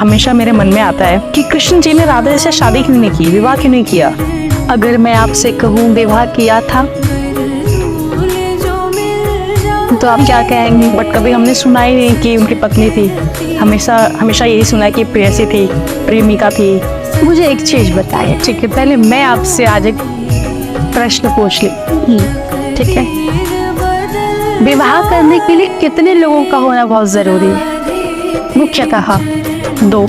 हमेशा मेरे मन में आता है कि कृष्ण जी ने राधा से शादी क्यों नहीं की, विवाह क्यों नहीं किया। अगर मैं आपसे कहूँ विवाह किया था तो आप क्या कहेंगे? बट कभी हमने सुना ही नहीं कि उनकी पत्नी थी। हमेशा यही सुना है कि प्रेयसी थी, प्रेमिका थी। मुझे एक चीज बताइए, ठीक है? पहले मैं आपसे आज एक प्रश्न पूछ ली, ठीक है? विवाह करने के लिए कितने लोगों का होना बहुत जरूरी है? मुख्यतः दो,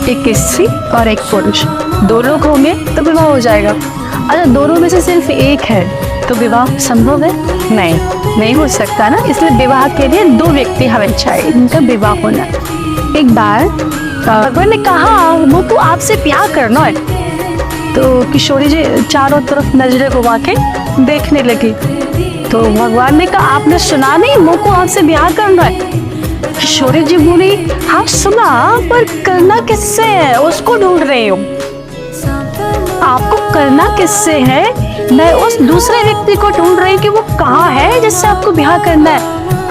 एक स्त्री और एक पुरुष। 2 लोग होंगे तो विवाह हो जाएगा। अगर दोनों में से सिर्फ एक है तो विवाह संभव है? नहीं हो सकता ना। इसलिए विवाह के लिए 2 व्यक्ति हमें चाहिए, उनका विवाह होना। एक बार भगवान ने कहा मुझको आपसे प्यार करना है, तो किशोरी जी चारों तरफ नजरें घुमा के देखने लगी। तो भगवान ने कहा आपने सुना नहीं, मुझको आपसे प्यार करना है। किशोरी जी बोली हाँ सुना, पर करना किससे है उसको ढूंढ रही हूँ। आपको करना किससे है? मैं उस दूसरे व्यक्ति को ढूंढ रही कि वो कहाँ है जिससे आपको ब्याह करना है।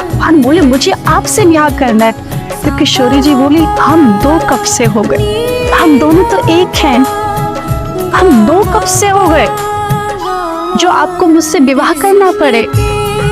भगवान बोले मुझे आपसे ब्याह करना है। तो किशोरी जी बोली हम 2 कब से हो गए? हम दोनों तो एक हैं। हम 2 कब से हो गए जो आपको मुझसे विवाह करना पड़े?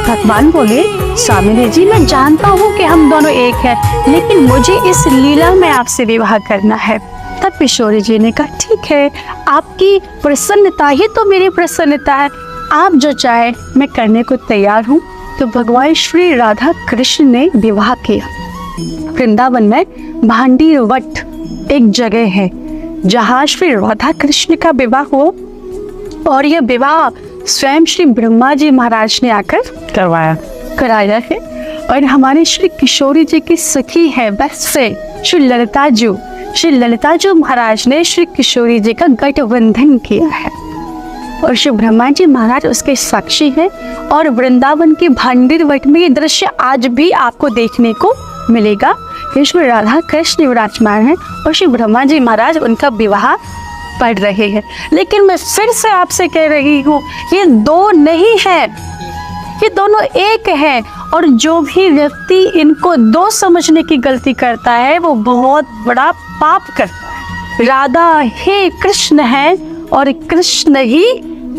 भगवान बोले स्वामी जी मैं जानता हूँ कि हम दोनों एक हैं, लेकिन मुझे इस लीला में आपसे विवाह करना है। तब किशोरी जी ने कहा ठीक है, आपकी प्रसन्नता ही तो मेरी प्रसन्नता है, आप जो चाहे मैं करने को तैयार हूँ। तो भगवान श्री राधा कृष्ण ने विवाह किया। वृंदावन में भांडीर वट एक जगह है जहाँ श्री राधा कृष्ण का विवाह हो, और यह विवाह स्वयं श्री ब्रह्मा जी महाराज ने आकर कराया है। और हमारे श्री किशोरी जी की सखी है, बेस्ट फ्रेंड श्री ललिता जी महाराज ने श्री किशोरी जी का गठबंधन किया है, और श्री ब्रह्मा जी महाराज उसके साक्षी हैं। और वृंदावन के भांडीर वट में ये दृश्य आज भी आपको देखने को मिलेगा कि श्री राधा कृष्ण विराजमान है और श्री ब्रह्मा जी महाराज उनका विवाह पढ़ रहे हैं। लेकिन मैं फिर से आपसे कह रही हूँ ये 2 नहीं है, ये दोनों एक है। और जो भी व्यक्ति इनको 2 समझने की गलती करता है वो बहुत बड़ा पाप करता है। राधा ही कृष्ण है और कृष्ण ही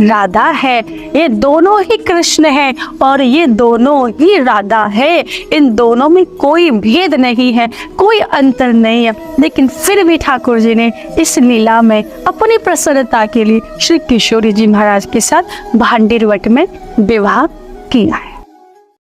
राधा है। ये दोनों ही कृष्ण है और ये दोनों ही राधा है। इन दोनों में कोई भेद नहीं है, कोई अंतर नहीं है। लेकिन फिर भी ठाकुर जी ने इस लीला में अपनी प्रसन्नता के लिए श्री किशोरी जी महाराज के साथ भांडीर वट में विवाह किया है।